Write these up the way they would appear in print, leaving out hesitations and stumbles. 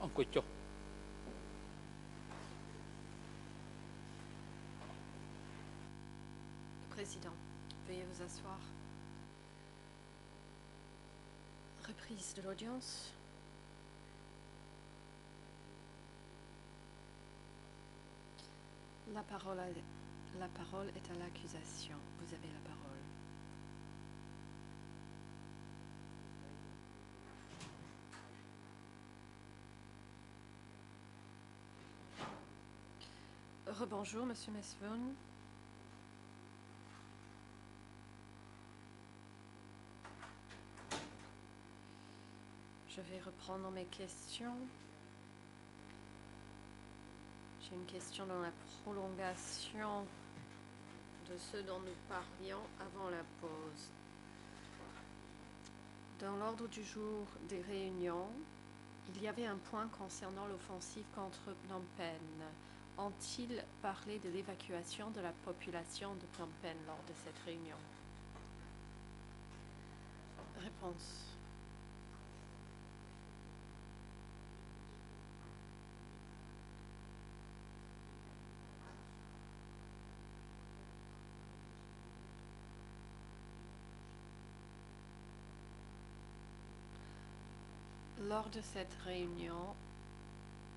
En question. Président, veuillez vous asseoir. Reprise de l'audience. La parole est à l'accusation. Vous avez la parole. Rebonjour, Monsieur Mesvoun. Je vais reprendre mes questions. J'ai une question dans la prolongation de ce dont nous parlions avant la pause. Dans l'ordre du jour des réunions, il y avait un point concernant l'offensive contre Phnom Penh. Ont-ils parlé de l'évacuation de la population de Phnom Penh lors de cette réunion? Réponse. Lors de cette réunion,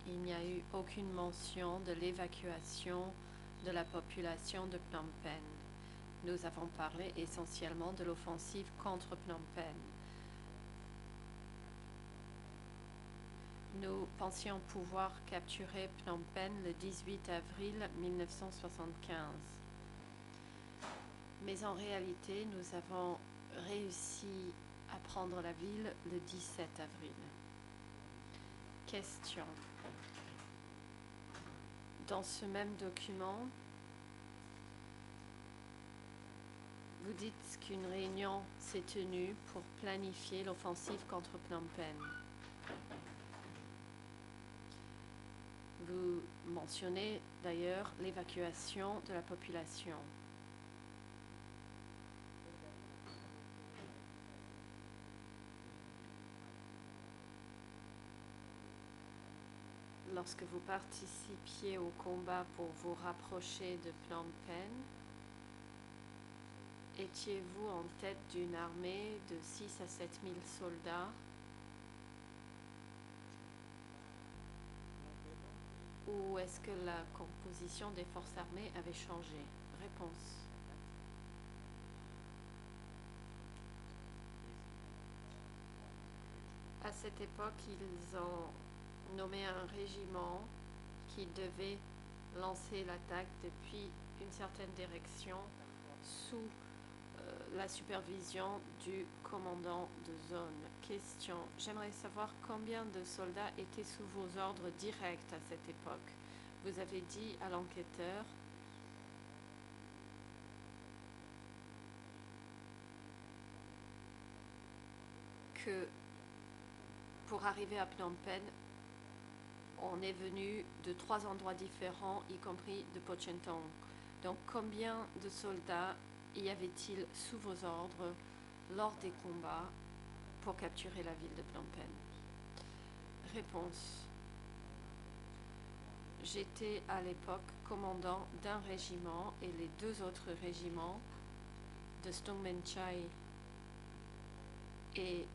il n'y a eu aucune mention de l'évacuation de la population de Phnom Penh. Nous avons parlé essentiellement de l'offensive contre Phnom Penh. Nous pensions pouvoir capturer Phnom Penh le 18 avril 1975. Mais en réalité, nous avons réussi à prendre la ville le 17 avril. Question. Dans ce même document, vous dites qu'une réunion s'est tenue pour planifier l'offensive contre Phnom Penh. Vous mentionnez d'ailleurs l'évacuation de la population. Lorsque vous participiez au combat pour vous rapprocher de Phnom Penh, étiez-vous en tête d'une armée de 6 à 7 000 soldats? Ou est-ce que la composition des forces armées avait changé? Réponse. À cette époque, ils ont nommé un régiment qui devait lancer l'attaque depuis une certaine direction sous la supervision du commandant de zone. Question. J'aimerais savoir combien de soldats étaient sous vos ordres directs à cette époque. Vous avez dit à l'enquêteur que pour arriver à Phnom Penh, on est venu de 3 endroits différents, y compris de Poh Chentong. Donc, combien de soldats y avait-il sous vos ordres lors des combats pour capturer la ville de Phnom Penh? Réponse. J'étais à l'époque commandant d'un régiment et les 2 autres régiments de Stung Men Chai et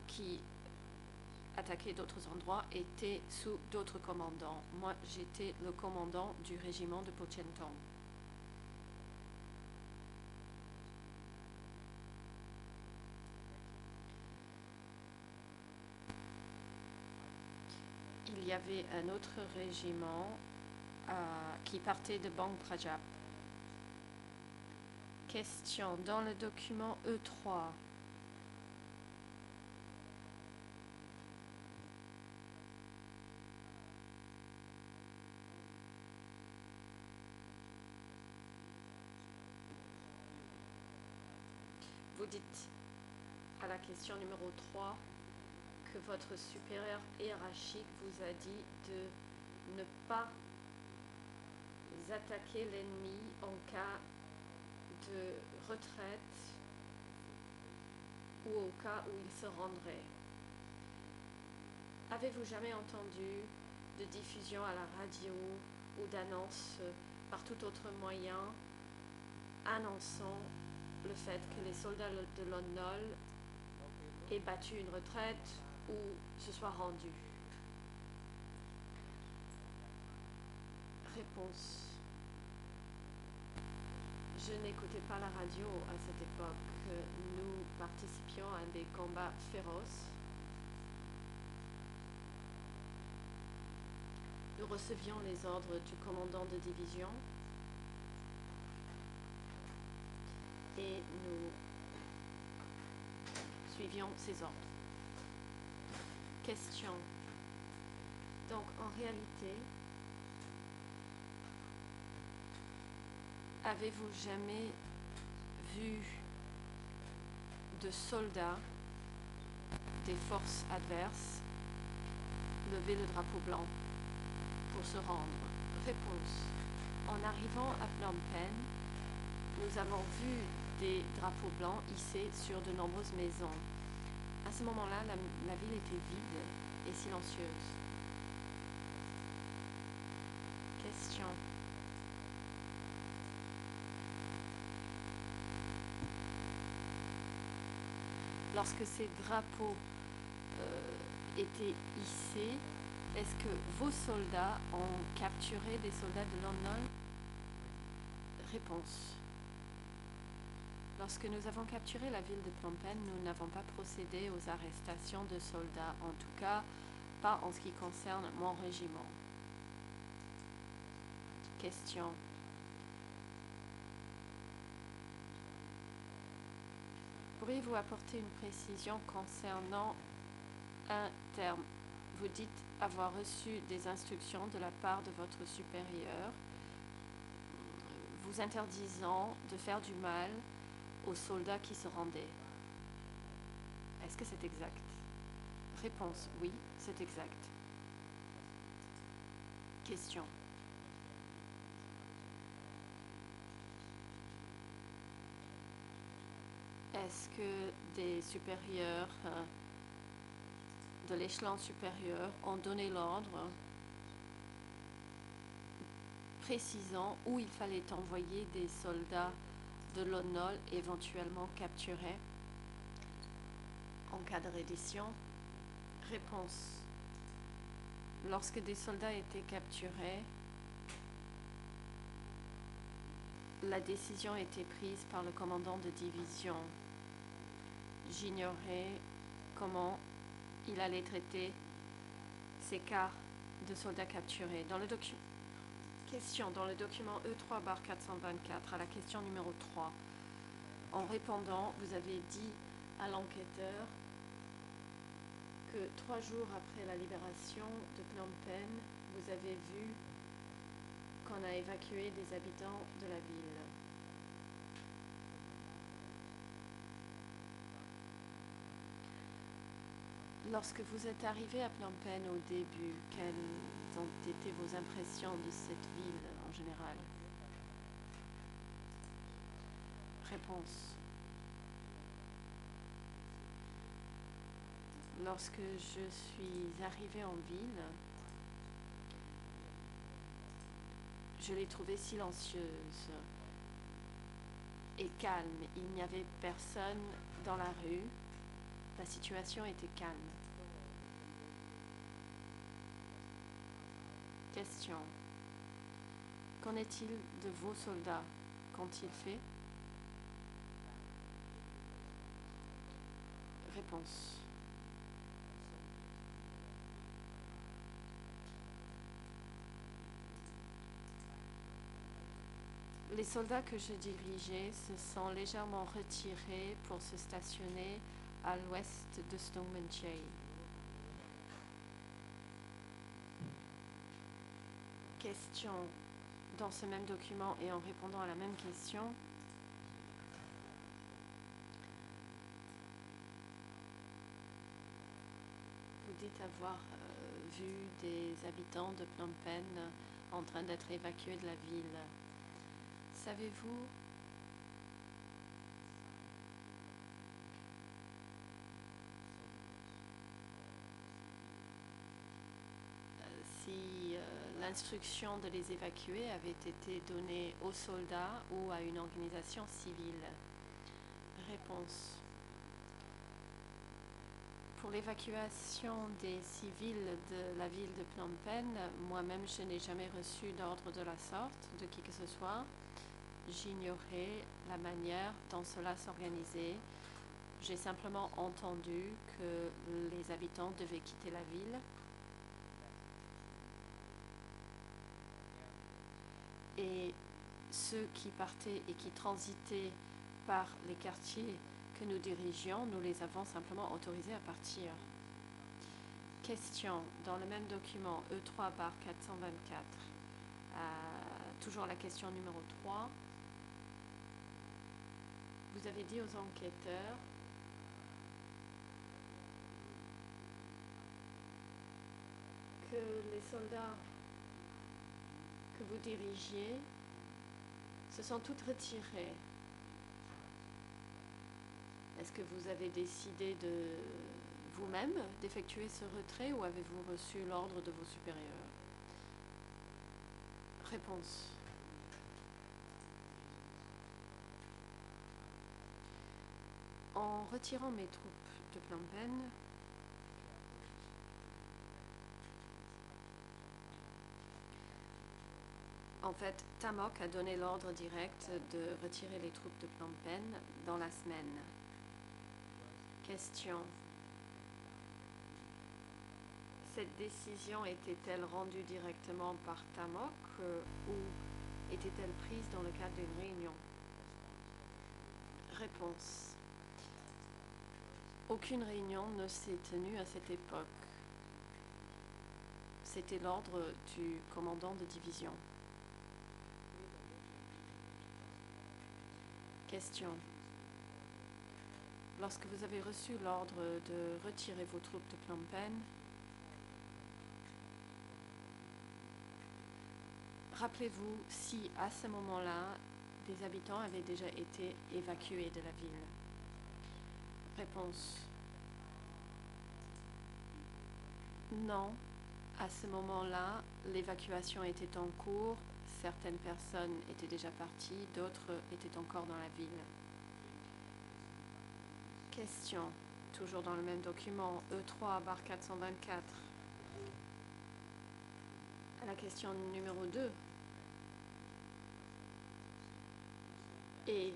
qui attaquaient d'autres endroits étaient sous d'autres commandants. Moi, j'étais le commandant du régiment de Poh Chentong. Il y avait un autre régiment qui partait de Bang Prajap. Question. Dans le document E3, vous dites à la question numéro 3 que votre supérieur hiérarchique vous a dit de ne pas attaquer l'ennemi en cas de retraite ou au cas où il se rendrait. Avez-vous jamais entendu de diffusion à la radio ou d'annonces par tout autre moyen annonçant le fait que les soldats de l'ONOL aient battu une retraite ou se soient rendus? Réponse. Je n'écoutais pas la radio à cette époque. Nous participions à des combats féroces. Nous recevions les ordres du commandant de division et nous suivions ses ordres. Question. Donc, en réalité, avez-vous jamais vu de soldats des forces adverses lever le drapeau blanc pour se rendre? Réponse. En arrivant à Phnom Penh, nous avons vu des drapeaux blancs hissés sur de nombreuses maisons. À ce moment-là, la ville était vide et silencieuse. Question. Lorsque ces drapeaux étaient hissés, est-ce que vos soldats ont capturé des soldats de l'ONOL? Réponse. Lorsque nous avons capturé la ville de Phnom Penh, nous n'avons pas procédé aux arrestations de soldats, en tout cas pas en ce qui concerne mon régiment. Question. Pourriez-vous apporter une précision concernant un terme? Vous dites avoir reçu des instructions de la part de votre supérieur vous interdisant de faire du mal aux soldats qui se rendaient. Est-ce que c'est exact? Réponse. Oui, c'est exact. Question. Est-ce que des supérieurs de l'échelon supérieur ont donné l'ordre précisant où il fallait envoyer des soldats de l'ONOL éventuellement capturés en cas de reddition? Réponse. Lorsque des soldats étaient capturés, la décision était prise par le commandant de division. J'ignorais comment il allait traiter ces cas de soldats capturés. Dans le document E3/424, à la question numéro 3, en répondant, vous avez dit à l'enquêteur que 3 jours après la libération de Phnom Penh, vous avez vu qu'on a évacué des habitants de la ville. Lorsque vous êtes arrivé à Phnom Penh au début, quelles ont été vos impressions de cette ville en général? Réponse. Lorsque je suis arrivée en ville, je l'ai trouvée silencieuse et calme. Il n'y avait personne dans la rue. La situation était calme. Question. Qu'en est-il de vos soldats? Qu'ont-ils fait? Réponse. Les soldats que je dirigeais se sont légèrement retirés pour se stationner à l'ouest de Stongmen-Chai. Question. Dans ce même document et en répondant à la même question, vous dites avoir vu des habitants de Phnom Penh en train d'être évacués de la ville. Savez-vous si l'instruction de les évacuer avait été donnée aux soldats ou à une organisation civile. Réponse. Pour l'évacuation des civils de la ville de Phnom Penh, moi-même je n'ai jamais reçu d'ordre de la sorte de qui que ce soit. J'ignorais la manière dont cela s'organisait. J'ai simplement entendu que les habitants devaient quitter la ville. Et ceux qui partaient et qui transitaient par les quartiers que nous dirigions, nous les avons simplement autorisés à partir. Question. Dans le même document E3/424, toujours la question numéro 3, vous avez dit aux enquêteurs que les soldats que vous dirigiez se sont tous retirés. Est-ce que vous avez décidé de vous-même d'effectuer ce retrait ou avez-vous reçu l'ordre de vos supérieurs? Réponse. En retirant mes troupes de Phnom Penh, en fait, Tamok a donné l'ordre direct de retirer les troupes de Phnom Penh dans la semaine. Question. Cette décision était-elle rendue directement par Tamok ou était-elle prise dans le cadre d'une réunion? Réponse. Aucune réunion ne s'est tenue à cette époque. C'était l'ordre du commandant de division. Question. Lorsque vous avez reçu l'ordre de retirer vos troupes de Phnom Penh, rappelez-vous si à ce moment-là, des habitants avaient déjà été évacués de la ville? Réponse. Non. À ce moment-là, l'évacuation était en cours. Certaines personnes étaient déjà parties, d'autres étaient encore dans la ville. Question. Toujours dans le même document, E3/424. À la question numéro 2. Et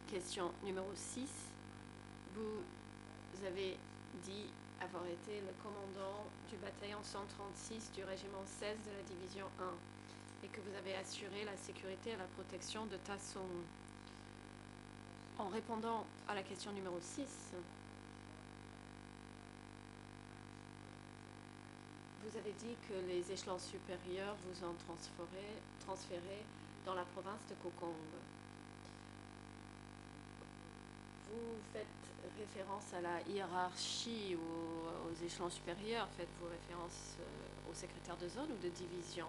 question numéro 6. Vous avez dit avoir été le commandant du bataillon 136 du régiment 16 de la division 1 et que vous avez assuré la sécurité et la protection de Ta Son. En répondant à la question numéro 6, vous avez dit que les échelons supérieurs vous ont transféré dans la province de Kokong. Vous faites référence à la hiérarchie ou aux échelons supérieurs, faites-vous référence au secrétaire de zone ou de division?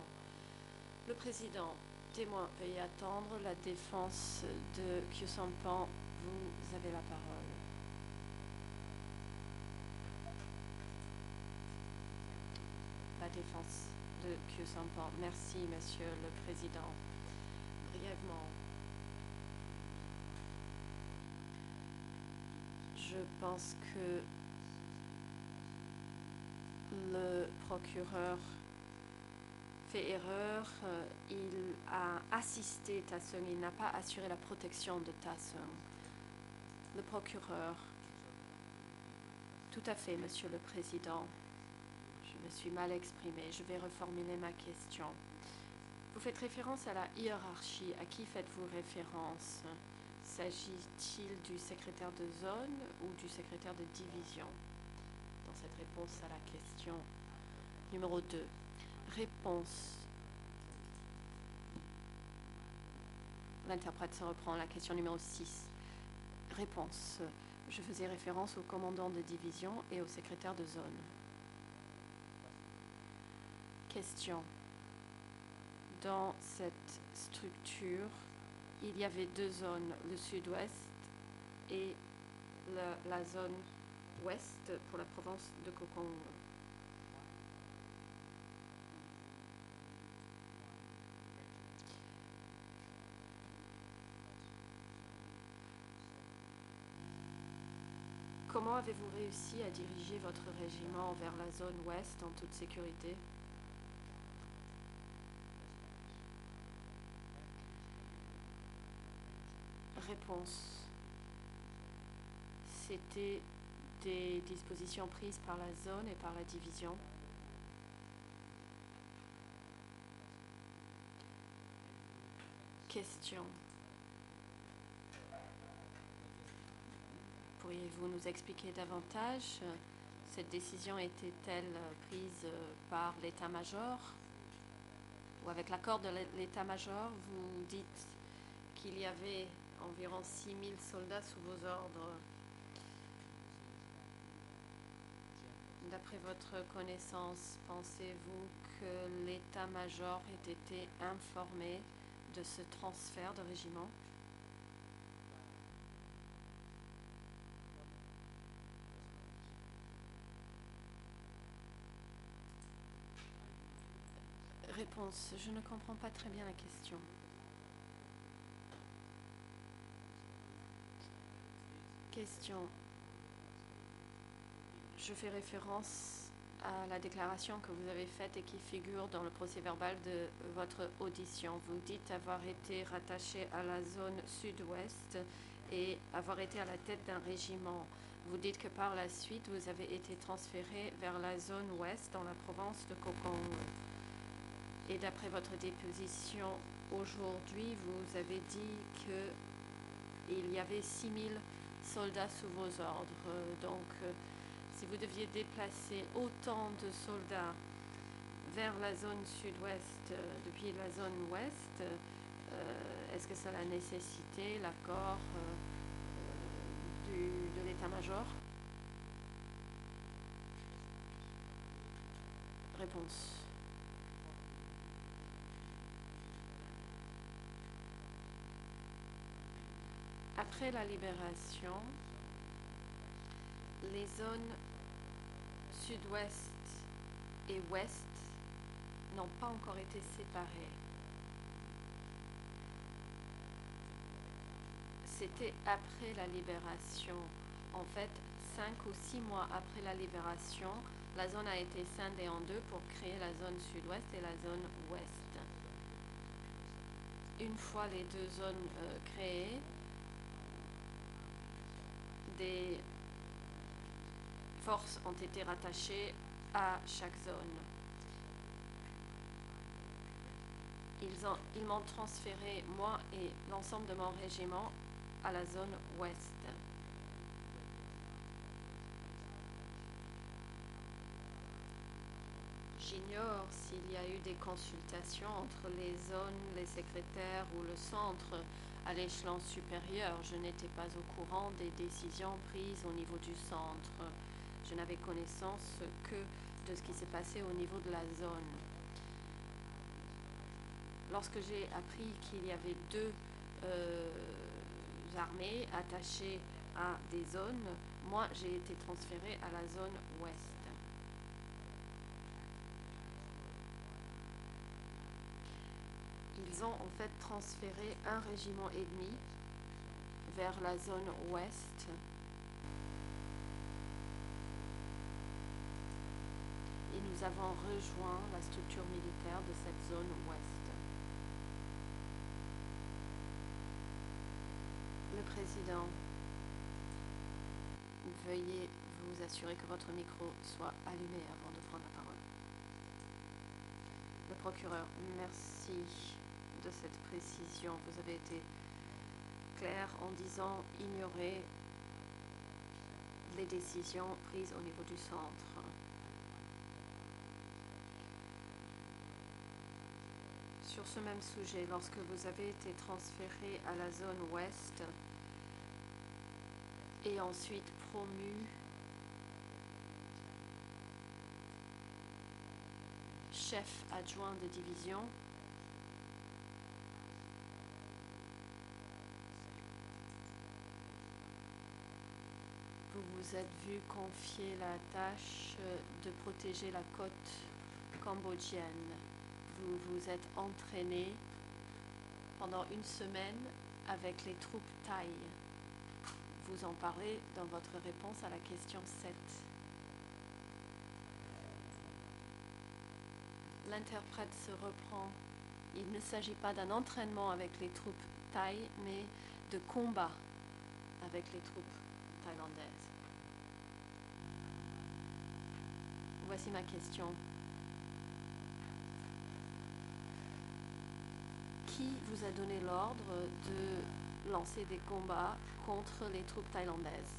Le président, témoin, veuillez attendre la défense de Khieu Samphan. Vous avez la parole. La défense de Khieu Samphan. Merci, Monsieur le Président. Brièvement, je pense que le procureur fait erreur. Il a assisté Ta Son, il n'a pas assuré la protection de Ta Son. Le procureur. Tout à fait, Monsieur le Président. Je me suis mal exprimée. Je vais reformuler ma question. Vous faites référence à la hiérarchie. À qui faites-vous référence? S'agit-il du secrétaire de zone ou du secrétaire de division dans cette réponse à la question numéro 2? Réponse. L'interprète se reprend. La question numéro 6. Réponse. Je faisais référence au commandant de division et au secrétaire de zone. Question. Dans cette structure, il y avait deux zones, le sud-ouest et la zone ouest pour la province de Kokong. Comment avez-vous réussi à diriger votre régiment vers la zone ouest en toute sécurité? Réponse. C'était des dispositions prises par la zone et par la division. Question. Pourriez-vous nous expliquer davantage? Cette décision était-elle prise par l'état-major ou avec l'accord de l'état-major? Vous dites qu'il y avait environ 6000 soldats sous vos ordres. D'après votre connaissance, pensez-vous que l'état-major ait été informé de ce transfert de régiment? Réponse. Je ne comprends pas très bien la question. Question. Je fais référence à la déclaration que vous avez faite et qui figure dans le procès-verbal de votre audition. Vous dites avoir été rattaché à la zone sud-ouest et avoir été à la tête d'un régiment. Vous dites que par la suite, vous avez été transféré vers la zone ouest dans la province de Kokong. Et d'après votre déposition aujourd'hui, vous avez dit qu'il y avait 6000 soldats sous vos ordres. Donc, si vous deviez déplacer autant de soldats vers la zone sud-ouest depuis la zone ouest, est-ce que cela nécessitait l'accord de l'état-major? Réponse. Après la libération, les zones sud-ouest et ouest n'ont pas encore été séparées. C'était après la libération. En fait, 5 ou 6 mois après la libération, la zone a été scindée en deux pour créer la zone sud-ouest et la zone ouest. Une fois les deux zones créées, des forces ont été rattachées à chaque zone. Ils m'ont transféré, moi et l'ensemble de mon régiment, à la zone ouest. J'ignore s'il y a eu des consultations entre les zones, les secrétaires ou le centre à l'échelon supérieur. Je n'étais pas au courant des décisions prises au niveau du centre. Je n'avais connaissance que de ce qui s'est passé au niveau de la zone. Lorsque j'ai appris qu'il y avait deux armées attachées à des zones, moi j'ai été transféré à la zone ouest. Ils ont en fait transféré un régiment et demi vers la zone ouest. Et nous avons rejoint la structure militaire de cette zone ouest. Le président, veuillez vous assurer que votre micro soit allumé avant de prendre la parole. Le procureur, merci de cette précision. Vous avez été clair en disant ignorer les décisions prises au niveau du centre. Sur ce même sujet, lorsque vous avez été transféré à la zone ouest et ensuite promu chef adjoint de division, vous vous êtes vu confier la tâche de protéger la côte cambodgienne. Vous vous êtes entraîné pendant une semaine avec les troupes thaï. vous en parlez dans votre réponse à la question 7. L'interprète se reprend. Il ne s'agit pas d'un entraînement avec les troupes thaï, mais de combat avec les troupes thaïlandaises. Voici ma question. Qui vous a donné l'ordre de lancer des combats contre les troupes thaïlandaises?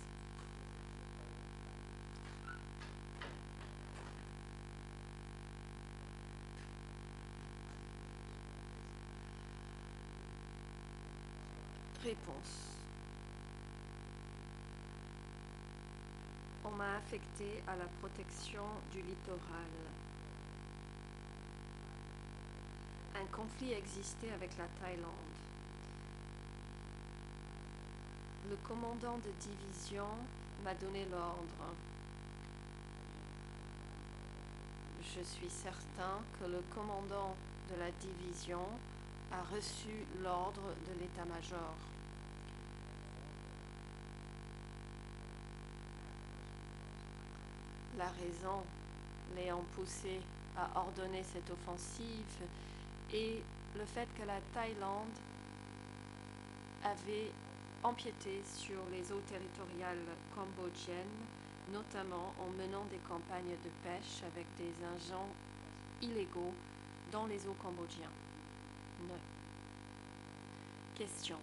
Réponse. On m'a affecté à la protection du littoral. Un conflit existait avec la Thaïlande. Le commandant de division m'a donné l'ordre. Je suis certain que le commandant de la division a reçu l'ordre de l'état-major. La raison l'ayant poussé à ordonner cette offensive est le fait que la Thaïlande avait empiété sur les eaux territoriales cambodgiennes, notamment en menant des campagnes de pêche avec des agents illégaux dans les eaux cambodgiennes. Question.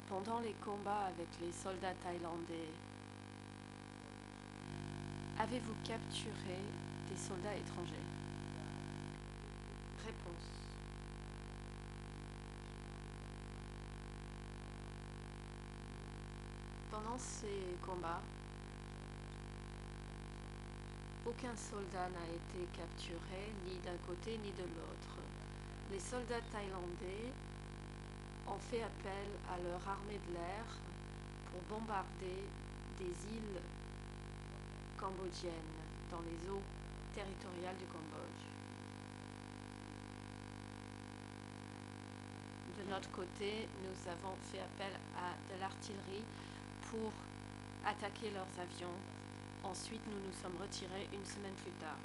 Pendant les combats avec les soldats thaïlandais, avez-vous capturé des soldats étrangers? Réponse. Pendant ces combats, aucun soldat n'a été capturé, ni d'un côté ni de l'autre. Les soldats thaïlandais ont fait appel à leur armée de l'air pour bombarder des îles cambodgiennes dans les eaux territoriales du Cambodge. De notre côté, nous avons fait appel à de l'artillerie pour attaquer leurs avions. Ensuite, nous nous sommes retirés une semaine plus tard.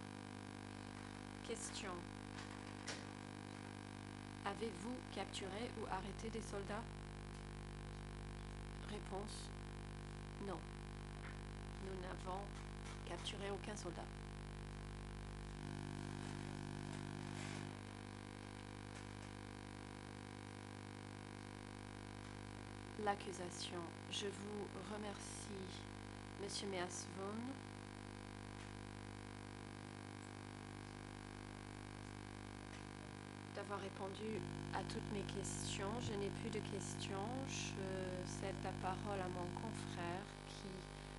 Question. Avez-vous capturé ou arrêté des soldats? Réponse. Non. Nous n'avons capturé aucun soldat. L'accusation. Je vous remercie, Monsieur Measvoon. D'avoir répondu à toutes mes questions. Je n'ai plus de questions. Je cède la parole à mon confrère qui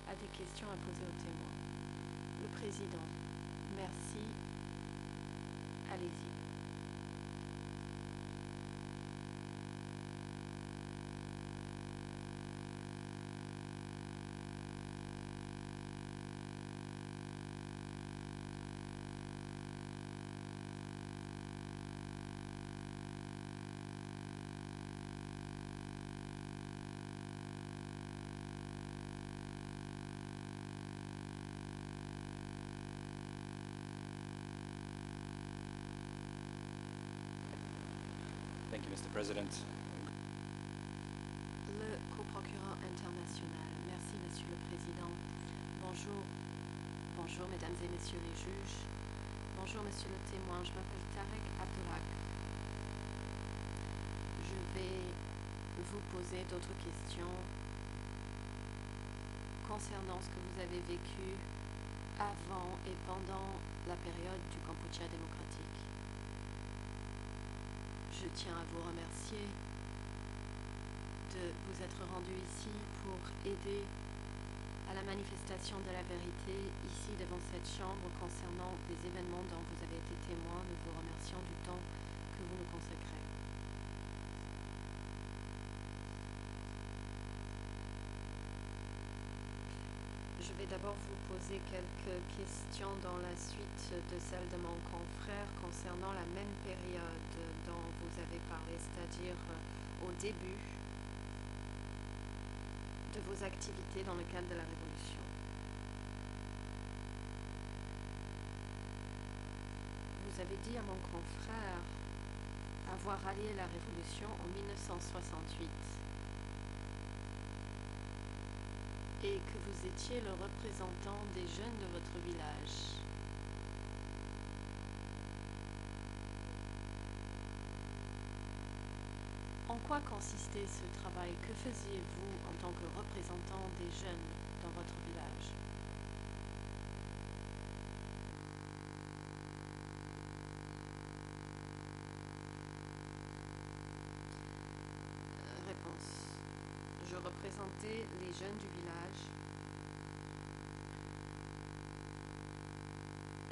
a des questions à poser aux témoins. Le président. Merci. Allez-y. Thank you, Mr. President. Le coprocureur international. Merci, Monsieur le Président. Bonjour. Bonjour, Mesdames et Messieurs les juges. Bonjour, Monsieur le témoin. Je m'appelle Tarek Abdulhak. Je vais vous poser d'autres questions concernant ce que vous avez vécu avant et pendant la période du Kampuchea démocratique. Je tiens à vous remercier de vous être rendu ici pour aider à la manifestation de la vérité ici devant cette chambre concernant des événements dont vous avez été témoin. Nous vous remercions du temps que vous nous consacrez. Je vais d'abord vous poser quelques questions dans la suite de celle de mon confrère concernant la même période dont vous avez parlé, c'est-à-dire au début de vos activités dans le cadre de la Révolution. Vous avez dit à mon confrère avoir rallié la Révolution en 1968 et que vous étiez le représentant des jeunes de votre village. En quoi consistait ce travail? Que faisiez-vous en tant que représentant des jeunes dans votre village? Réponse. Je représentais les jeunes du village.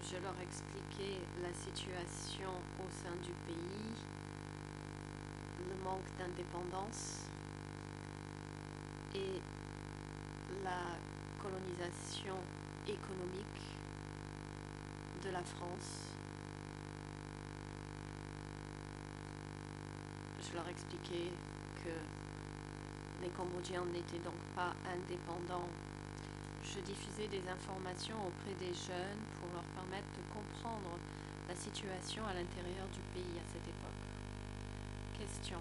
Je leur expliquais la situation au sein du pays, le manque d'indépendance et la colonisation économique de la France. Je leur expliquais que les Cambodgiens n'étaient donc pas indépendants. Je diffusais des informations auprès des jeunes pour leur permettre de comprendre la situation à l'intérieur du pays à cette époque. Question.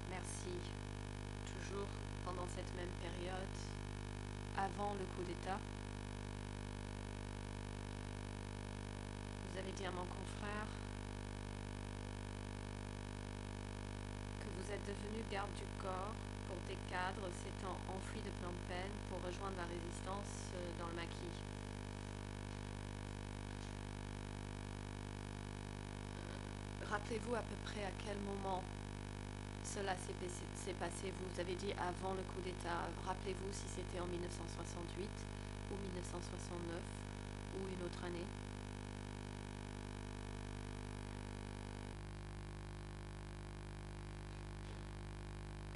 Merci. Toujours pendant cette même période, avant le coup d'État, vous avez dit à mon confrère que vous êtes devenu garde du corps pour des cadres s'étant enfuis de Phnom Penh pour rejoindre la résistance dans le maquis. Rappelez-vous à peu près à quel moment cela s'est passé. Vous avez dit avant le coup d'État. Rappelez-vous si c'était en 1968 ou 1969 ou une autre année.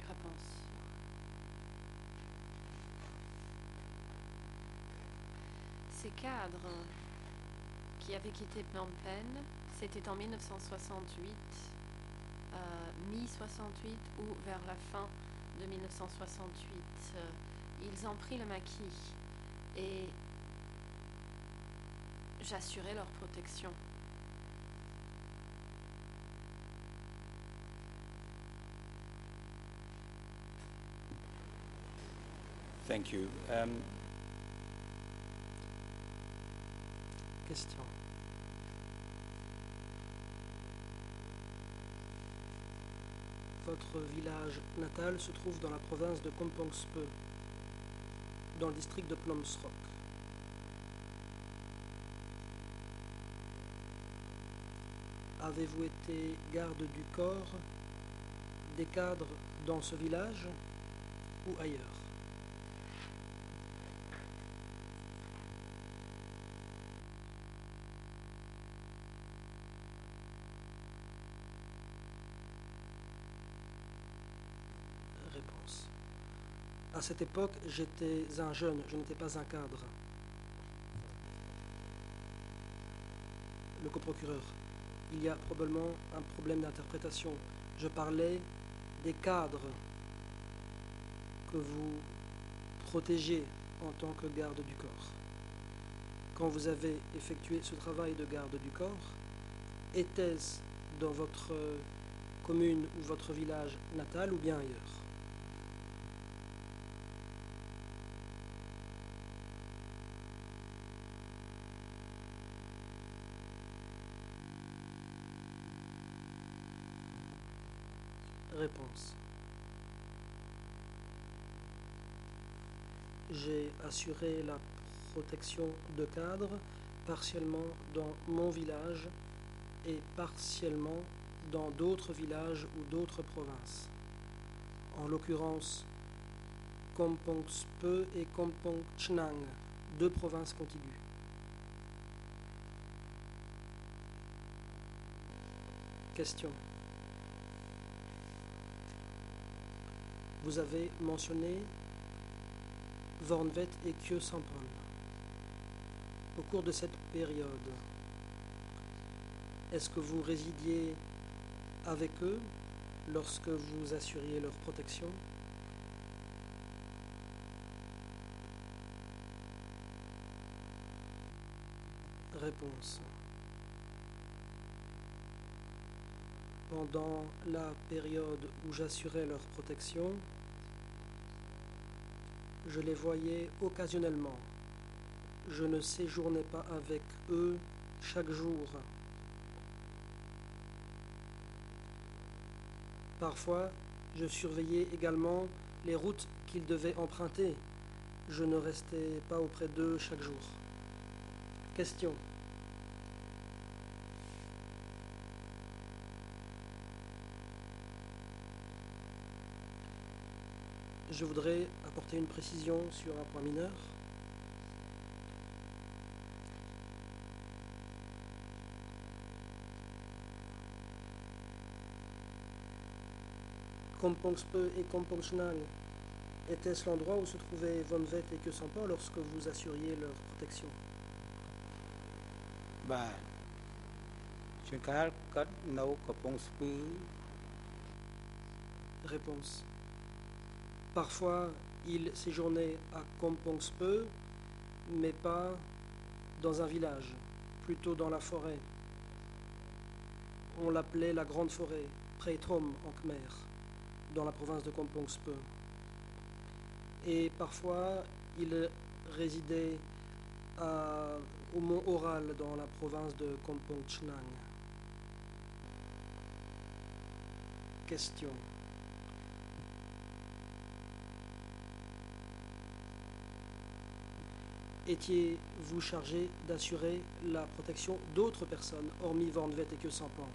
Réponse. Ces cadres qui avaient quitté Phnom Penh, c'était en 1968, mi-68 ou vers la fin de 1968. Ils ont pris le maquis et j'assurais leur protection. Thank you. Question. Votre village natal se trouve dans la province de Kampong Speu, dans le district de Phnom Srok. Avez-vous été garde du corps des cadres dans ce village ou ailleurs? Réponse. À cette époque, j'étais un jeune, je n'étais pas un cadre. Le coprocureur. Il y a probablement un problème d'interprétation. Je parlais des cadres que vous protégez en tant que garde du corps. Quand vous avez effectué ce travail de garde du corps, était-ce dans votre commune ou votre village natal ou bien ailleurs? Réponse. J'ai assuré la protection de cadres partiellement dans mon village et partiellement dans d'autres villages ou d'autres provinces. En l'occurrence, Kampong Speu et Kampong Chnang, deux provinces contiguës. Question. Vous avez mentionné Vornvet et Kjösampan. Au cours de cette période, est-ce que vous résidiez avec eux lorsque vous assuriez leur protection? Réponse. Pendant la période où j'assurais leur protection, je les voyais occasionnellement. Je ne séjournais pas avec eux chaque jour. Parfois, je surveillais également les routes qu'ils devaient emprunter. Je ne restais pas auprès d'eux chaque jour. Question. Je voudrais apporter une précision sur un point mineur. Kompongspö et Kompongchnang, était-ce l'endroit où se trouvaient Vonvet et Kjösampan lorsque vous assuriez leur protection? បាទជួនកាលគាត់នៅកំពង់ស្ពឺ Réponse. Parfois, il séjournait à Kompongspö, mais pas dans un village, plutôt dans la forêt. On l'appelait la Grande Forêt, Preithom en khmer, dans la province de Kompongspö. Et parfois, il résidait au mont Oral, dans la province de Kompongchnang. Question. Étiez-vous chargé d'assurer la protection d'autres personnes, hormis Vornvet et Kjösampan?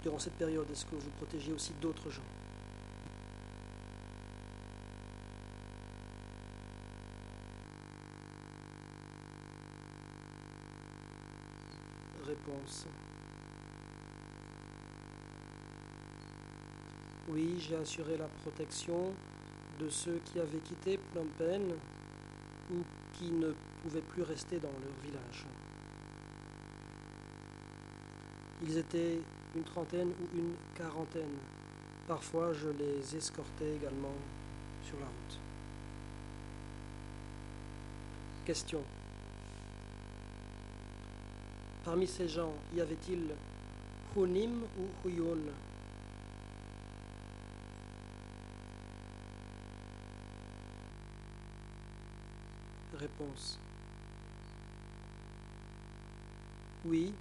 Durant cette période, est-ce que vous protégiez aussi d'autres gens? Réponse. Oui, j'ai assuré la protection de ceux qui avaient quitté Phnom Penh ou qui ne pouvaient plus rester dans leur village. Ils étaient une trentaine ou une quarantaine. Parfois, je les escortais également sur la route. Question. Parmi ces gens, y avait-il Hunim ou Huyun? Réponse. Oui,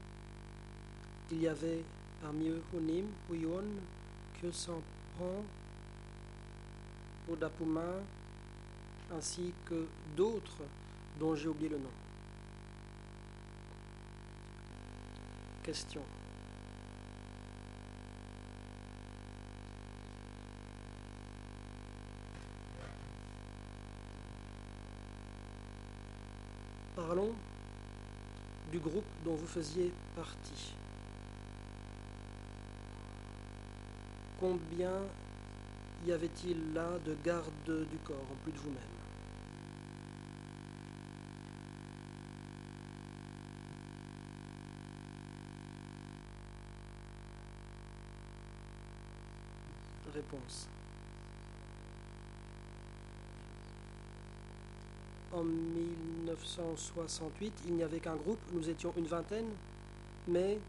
il y avait parmi eux Hunim, Huyun, Kjösampan, Podapuma, ainsi que d'autres dont j'ai oublié le nom. Question. Parlons du groupe dont vous faisiez partie. Combien y avait-il là de gardes du corps, en plus de vous-même? Réponse. En 1968, il n'y avait qu'un groupe, nous étions une vingtaine, mais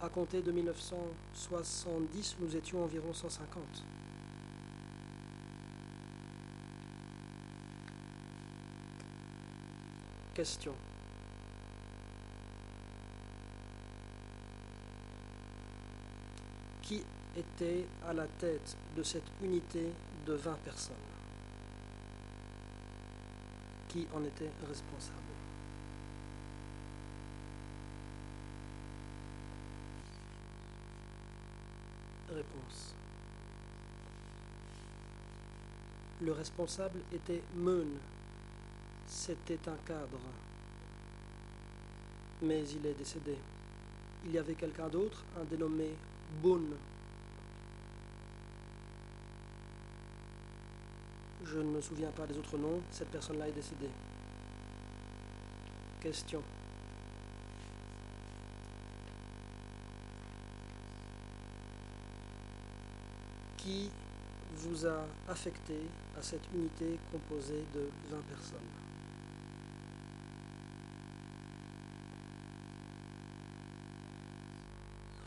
à compter de 1970, nous étions environ 150. Question. Qui était à la tête de cette unité de 20 personnes? Qui en était responsable? Réponse. Le responsable était Meun. C'était un cadre. Mais il est décédé. Il y avait quelqu'un d'autre, un dénommé Bun. Je ne me souviens pas des autres noms. Cette personne-là est décédée. Question. Qui vous a affecté à cette unité composée de 20 personnes?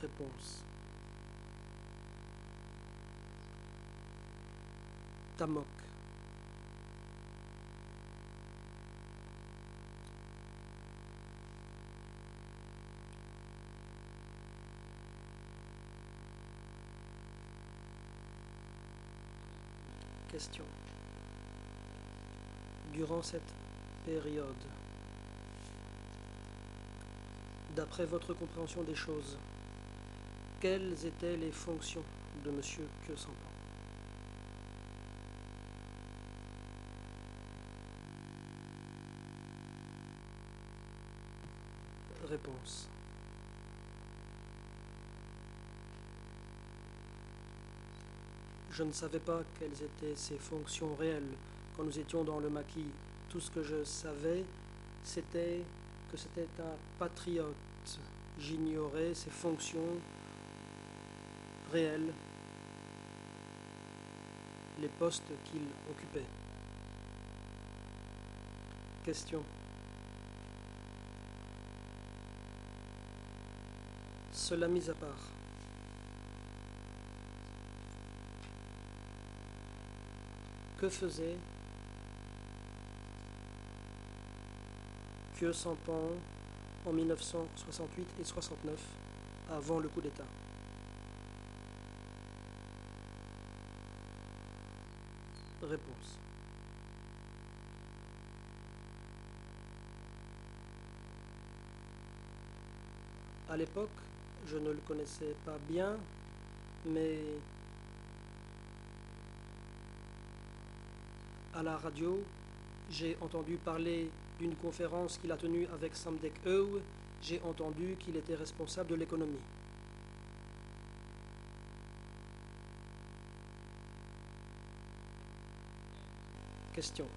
Réponse. Tamok. Question. Durant cette période, d'après votre compréhension des choses, quelles étaient les fonctions de M. Queue-Sampan? Réponse. Je ne savais pas quelles étaient ses fonctions réelles quand nous étions dans le maquis. Tout ce que je savais, c'était que c'était un patriote. J'ignorais ses fonctions réelles, les postes qu'il occupait. Question. Cela mis à part, que faisait Queue-Sampan en 1968 et 69 avant le coup d'État? Réponse. À l'époque, je ne le connaissais pas bien, mais à la radio, j'ai entendu parler d'une conférence qu'il a tenue avec Samdech Euw. J'ai entendu qu'il était responsable de l'économie. Question.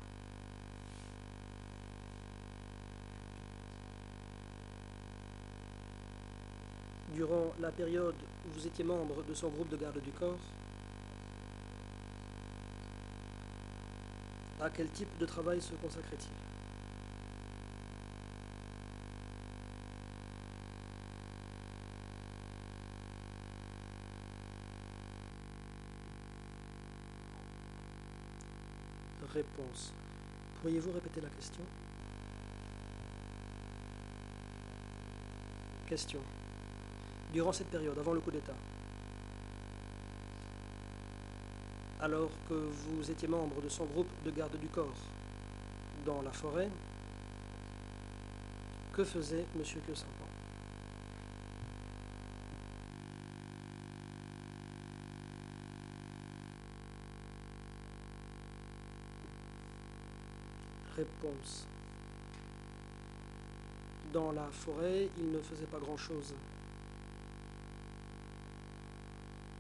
Durant la période où vous étiez membre de son groupe de garde du corps, à quel type de travail se consacrait-il? Réponse. Pourriez-vous répéter la question? Question. Durant cette période, avant le coup d'État, alors que vous étiez membre de son groupe de garde du corps dans la forêt, que faisait M. Queue-Sampan? Réponse. Dans la forêt, il ne faisait pas grand-chose.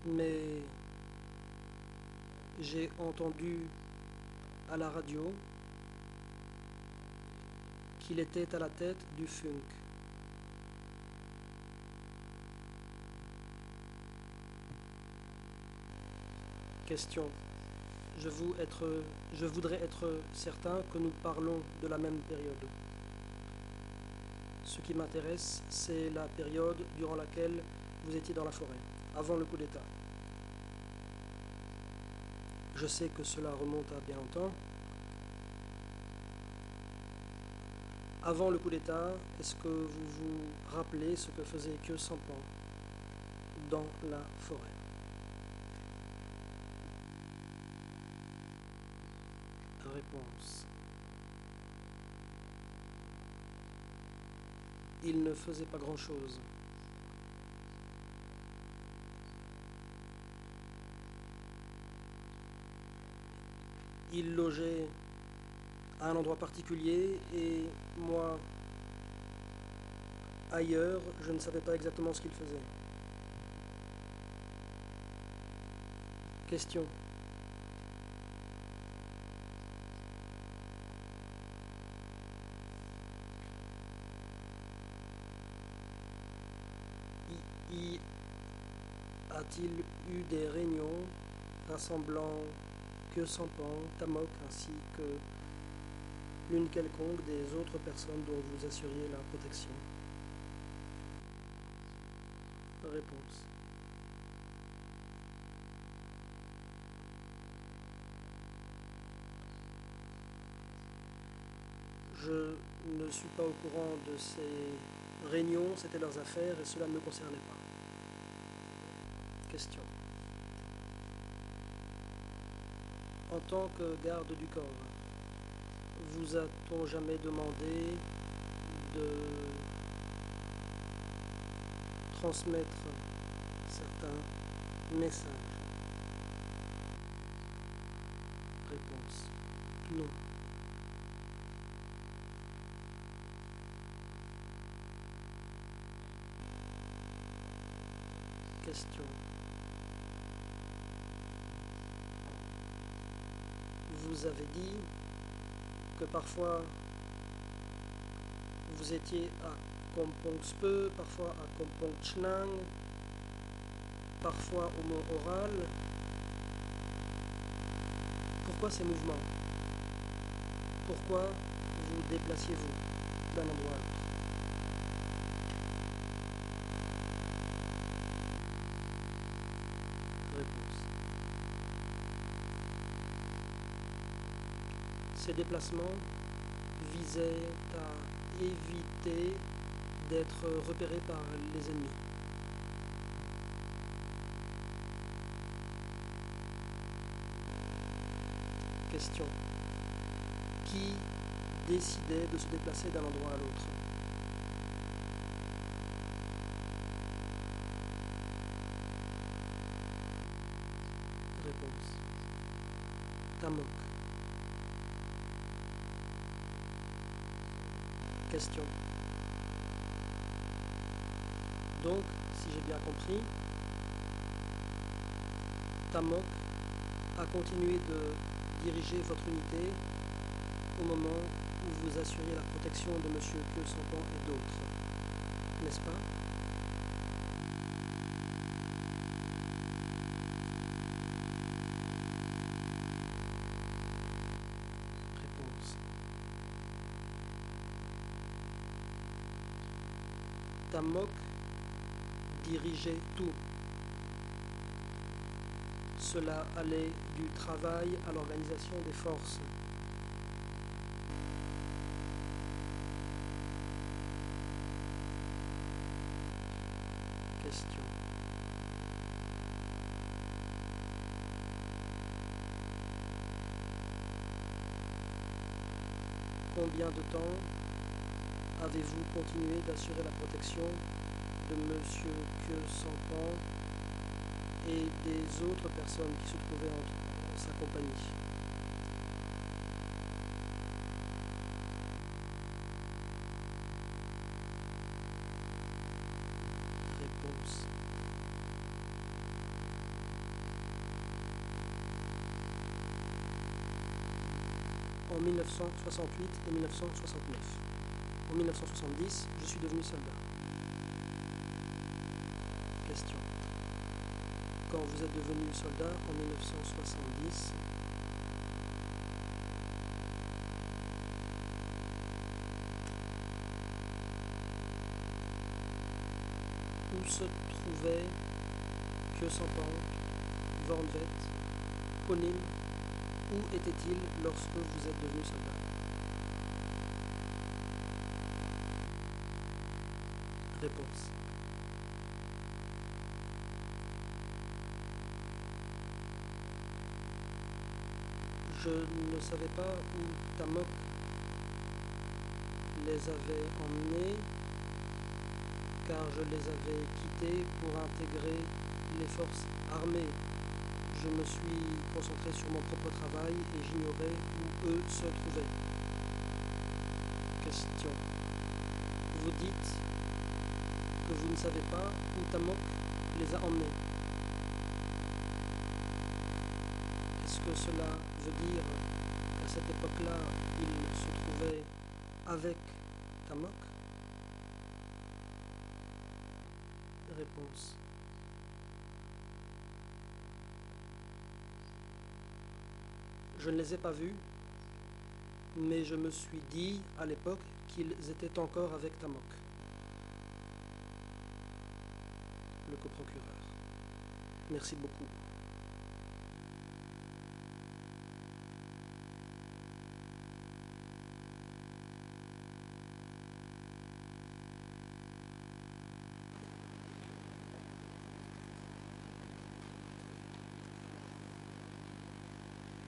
Mais j'ai entendu à la radio qu'il était à la tête du FUNK. Question. Je voudrais être certain que nous parlons de la même période. Ce qui m'intéresse, c'est la période durant laquelle vous étiez dans la forêt, avant le coup d'État. Je sais que cela remonte à bien longtemps. Avant le coup d'État, est-ce que vous vous rappelez ce que faisait Queue-Sampan dans la forêt? Réponse. Il ne faisait pas grand-chose. Il logeait à un endroit particulier et moi, ailleurs, je ne savais pas exactement ce qu'il faisait. Question. Y a-t-il eu des réunions rassemblant Khieu Samphan, Tamok ainsi que l'une quelconque des autres personnes dont vous assuriez la protection? Réponse. Je ne suis pas au courant de ces réunions, c'était leurs affaires et cela ne me concernait pas. Question. En tant que garde du corps, vous a-t-on jamais demandé de transmettre certains messages? Réponse. Non. Question. Vous avez dit que parfois vous étiez à Kampong Speu, parfois à Kampong Chnang, parfois au mont Oral. Pourquoi ces mouvements? Pourquoi vous déplaciez-vous d'un endroit à l'autre? Réponse. Ces déplacements visaient à éviter d'être repérés par les ennemis. Question. Qui décidait de se déplacer d'un endroit à l'autre? Réponse. Tamok. Question. Donc, si j'ai bien compris, Tamok a continué de diriger votre unité au moment où vous assuriez la protection de M. Khieu Samphan et d'autres, n'est-ce pas? Réponse. Tamok dirigeait tout. Cela allait du travail à l'organisation des forces. Question. Combien de temps avez-vous continué d'assurer la protection de M. Khieu Samphan et des autres personnes qui se trouvaient en sa compagnie? Réponse. En 1968 et 1969. En 1970, je suis devenu soldat. Question. Quand vous êtes devenu soldat en 1970, où se trouvait Khieu Samphan, Vornvet, Ponim? Où était-il lorsque vous êtes devenu soldat? Réponse. Je ne savais pas où Tamok les avait emmenés, car je les avais quittés pour intégrer les forces armées. Je me suis concentré sur mon propre travail et j'ignorais où eux se trouvaient. Question. Vous dites que vous ne savez pas où Tamok les a emmenés. Est-ce que cela veut dire qu'à cette époque-là, il se trouvait avec Tamok? Réponse. Je ne les ai pas vus, mais je me suis dit à l'époque qu'ils étaient encore avec Tamok. Le coprocureur. Merci beaucoup.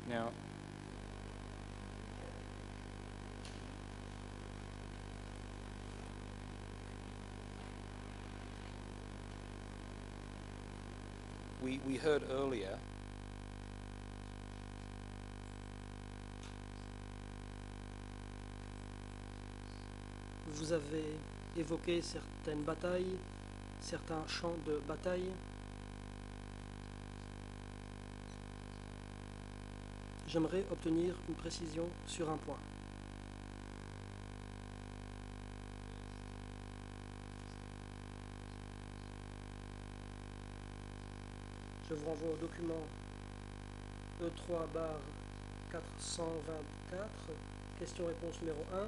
Now, we heard earlier Vous avez évoqué certaines batailles, certains champs de bataille. J'aimerais obtenir une précision sur un point. Je vous renvoie au document E3/424, question-réponse numéro 1.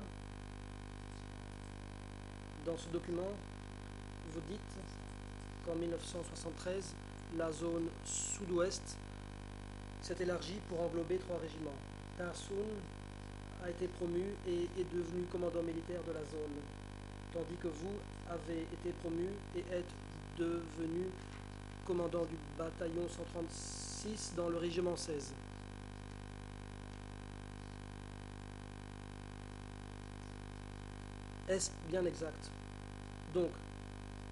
Dans ce document, vous dites qu'en 1973, la zone sud-ouest s'est élargie pour englober 3 régiments. Ta Soon a été promu et est devenu commandant militaire de la zone, tandis que vous avez été promu et êtes devenu commandant du bataillon 136 dans le régiment 16. Est-ce bien exact? Donc,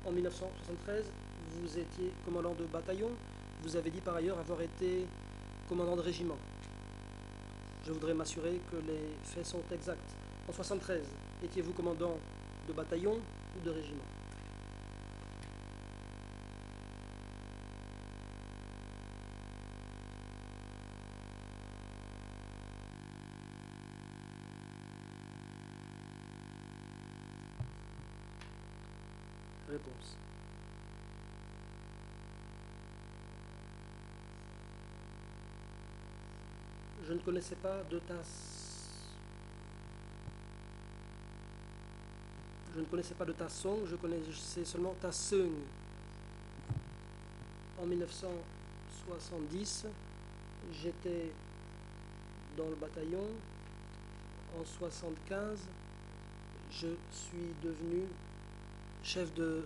en 1973, vous étiez commandant de bataillon. Vous avez dit par ailleurs avoir été commandant de régiment. Je voudrais m'assurer que les faits sont exacts. En 1973, étiez-vous commandant de bataillon ou de régiment? Réponse. Je ne connaissais pas de ta... Je ne connaissais pas de ta song, je connaissais seulement ta sung. En 1970, j'étais dans le bataillon. En 1975, je suis devenu chef de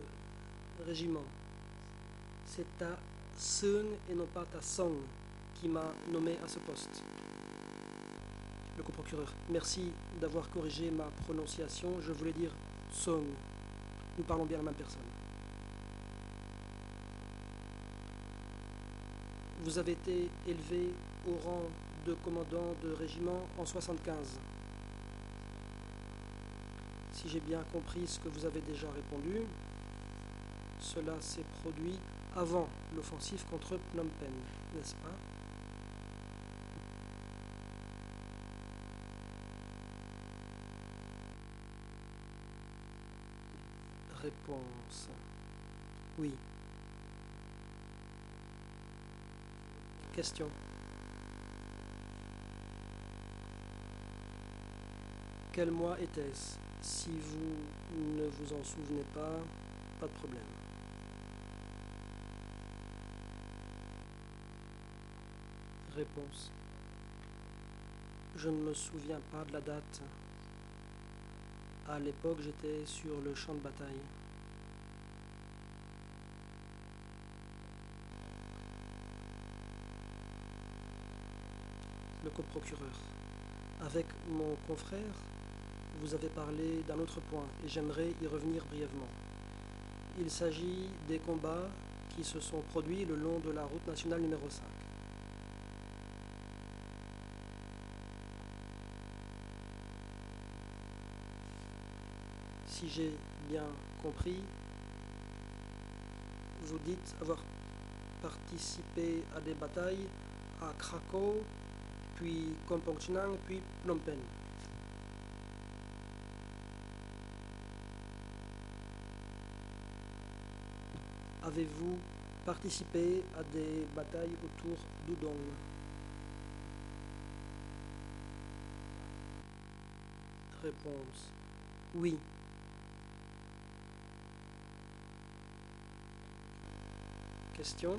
régiment. C'est ta sung et non pas ta song qui m'a nommé à ce poste. Le coprocureur, merci d'avoir corrigé ma prononciation. Je voulais dire song. Nous parlons bien la même personne. Vous avez été élevé au rang de commandant de régiment en 1975. Si j'ai bien compris ce que vous avez déjà répondu, cela s'est produit avant l'offensive contre Phnom Penh, n'est-ce pas? Réponse. Oui. Question. Quel mois était-ce? Si vous ne vous en souvenez pas, pas de problème. Réponse. Je ne me souviens pas de la date. À l'époque, j'étais sur le champ de bataille. Le coprocureur. Avec mon confrère, vous avez parlé d'un autre point et j'aimerais y revenir brièvement. Il s'agit des combats qui se sont produits le long de la route nationale numéro 5. Si j'ai bien compris, vous dites avoir participé à des batailles à Krakow, puis Kampong Chhnang, puis Phnom Penh. avez-vous participé à des batailles autour d'Udong? Réponse: oui. Question: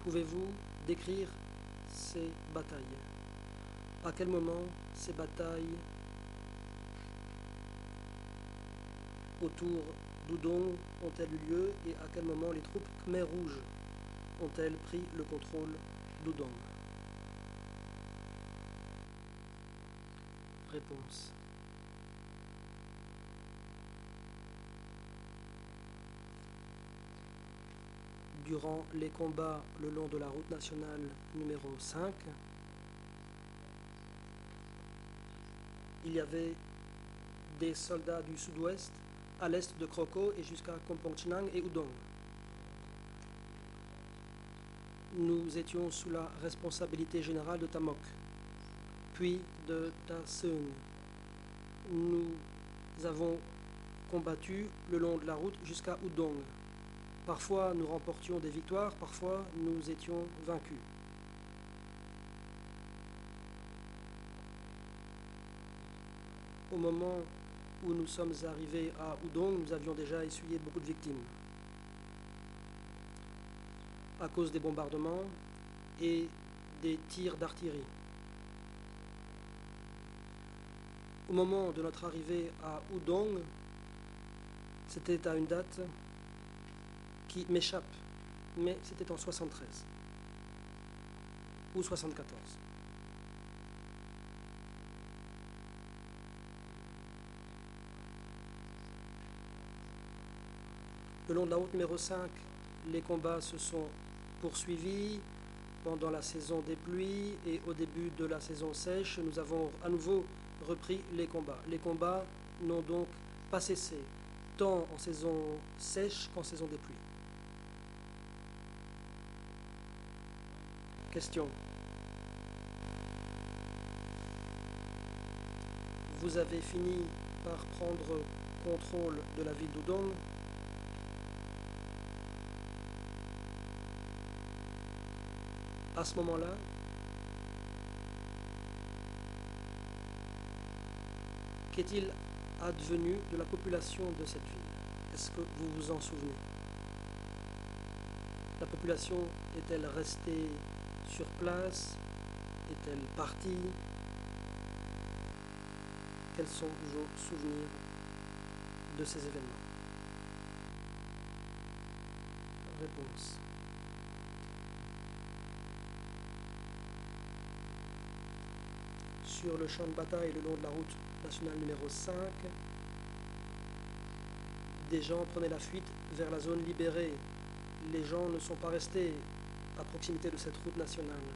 pouvez-vous décrire ces batailles? À quel moment ces batailles autour d'Udong ont-elles eu lieu et à quel moment les troupes Khmer rouges ont-elles pris le contrôle d'Udong? Réponse: durant les combats le long de la route nationale numéro 5, il y avait des soldats du sud-ouest à l'est de Kroko et jusqu'à Kompong Chnang et Udong. Nous étions sous la responsabilité générale de Tamok, puis de Ta Seung. Nous avons combattu le long de la route jusqu'à Udong. Parfois nous remportions des victoires, parfois nous étions vaincus. Au moment où nous sommes arrivés à Udong, nous avions déjà essuyé beaucoup de victimes à cause des bombardements et des tirs d'artillerie. Au moment de notre arrivée à Udong, c'était à une date qui m'échappe, mais c'était en 73 ou 74. Le long de la route numéro 5, les combats se sont poursuivis pendant la saison des pluies et au début de la saison sèche, nous avons à nouveau repris les combats. Les combats n'ont donc pas cessé, tant en saison sèche qu'en saison des pluies. Question: vous avez fini par prendre contrôle de la ville d'Udong? À ce moment-là, qu'est-il advenu de la population de cette ville? Est-ce que vous vous en souvenez? La population est-elle restée sur place? Est-elle partie? Quels sont vos souvenirs de ces événements? Réponse: sur le champ de bataille le long de la route nationale numéro 5, des gens prenaient la fuite vers la zone libérée. Les gens ne sont pas restés à proximité de cette route nationale.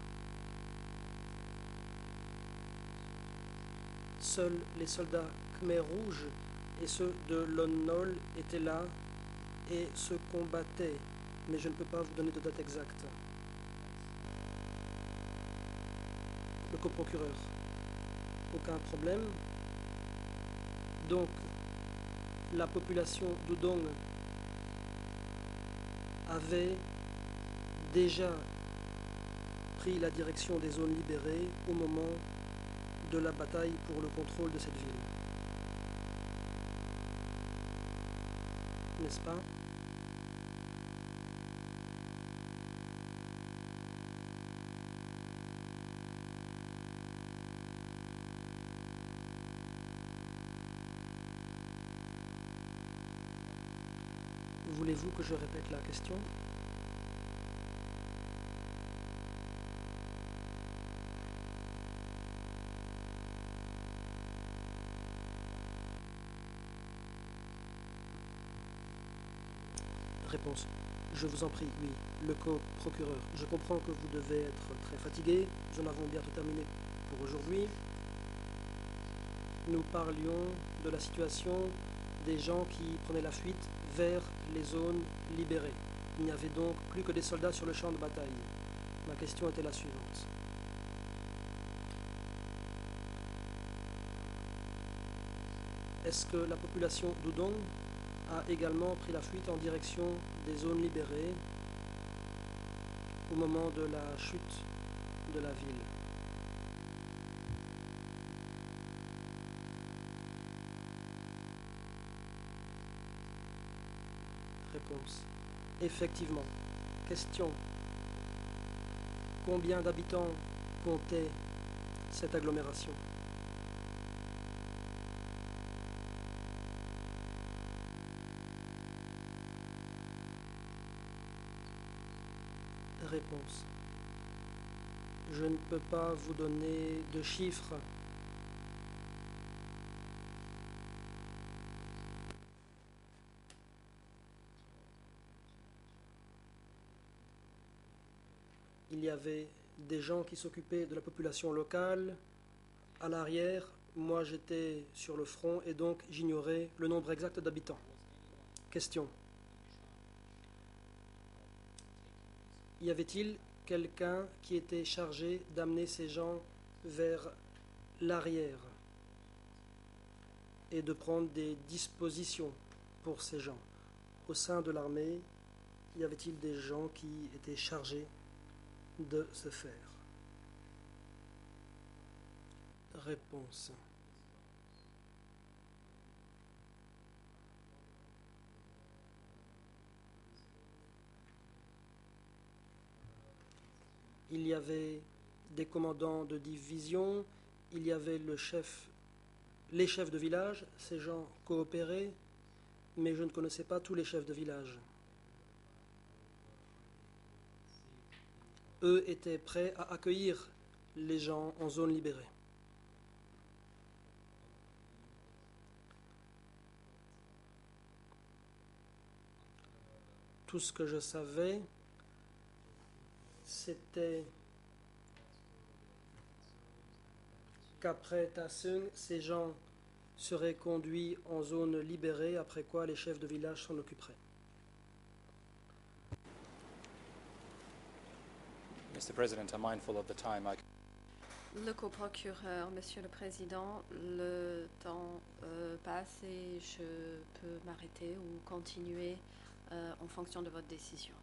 Seuls les soldats Khmer rouges et ceux de Lon Nol étaient là et se combattaient, mais je ne peux pas vous donner de date exacte. Le coprocureur: aucun problème. Donc, la population d'Udong avait déjà pris la direction des zones libérées au moment de la bataille pour le contrôle de cette ville. N'est-ce pas? Voulez-vous que je répète la question? Réponse: je vous en prie, oui. Le co-procureur: je comprends que vous devez être très fatigué. Nous en avons bientôt terminé pour aujourd'hui. Nous parlions de la situation des gens qui prenaient la fuite vers les zones libérées. Il n'y avait donc plus que des soldats sur le champ de bataille. Ma question était la suivante: Est-ce que la population d'Udong a également pris la fuite en direction des zones libérées au moment de la chute de la ville? Réponse. Effectivement. Question. Combien d'habitants comptait cette agglomération? Réponse. Je ne peux pas vous donner de chiffres. Il y avait des gens qui s'occupaient de la population locale à l'arrière. Moi, j'étais sur le front et donc j'ignorais le nombre exact d'habitants. Question. Y avait-il quelqu'un qui était chargé d'amener ces gens vers l'arrière et de prendre des dispositions pour ces gens? Au sein de l'armée, y avait-il des gens qui étaient chargés de ce faire? Réponse. Il y avait des commandants de division, il y avait les chefs de village, ces gens coopéraient, mais je ne connaissais pas tous les chefs de village. Eux étaient prêts à accueillir les gens en zone libérée. Tout ce que je savais, c'était qu'après Tasung, ces gens seraient conduits en zone libérée, après quoi les chefs de village s'en occuperaient. Mr. President, I'm mindful of the time. Le coprocureur, Monsieur le Président, le temps passe et je peux m'arrêter ou continuer en fonction de votre décision.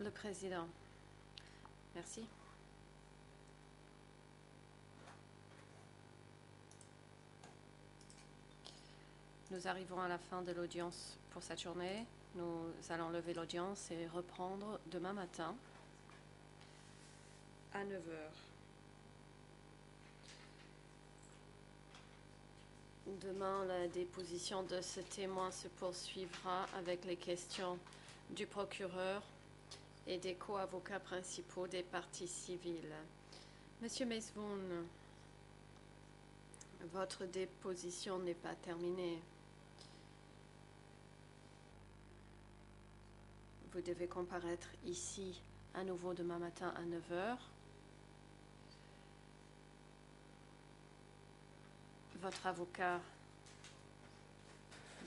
Le Président, merci. Nous arrivons à la fin de l'audience pour cette journée. Nous allons lever l'audience et reprendre demain matin à 9 h. Demain, la déposition de ce témoin se poursuivra avec les questions du procureur et des co-avocats principaux des parties civiles. Monsieur Mesvoun, votre déposition n'est pas terminée. Vous devez comparaître ici à nouveau demain matin à 9 h. Votre avocat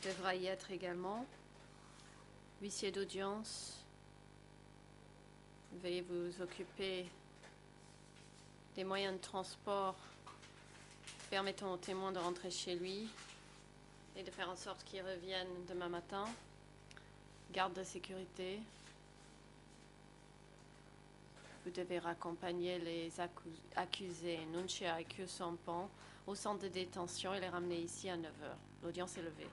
devra y être également. Huissier d'audience, veuillez vous occuper des moyens de transport permettant au témoin de rentrer chez lui et de faire en sorte qu'il revienne demain matin. Garde de sécurité, vous devez raccompagner les accusés Nunchia et Kyu Sampan au centre de détention et les ramener ici à 9 h. L'audience est levée.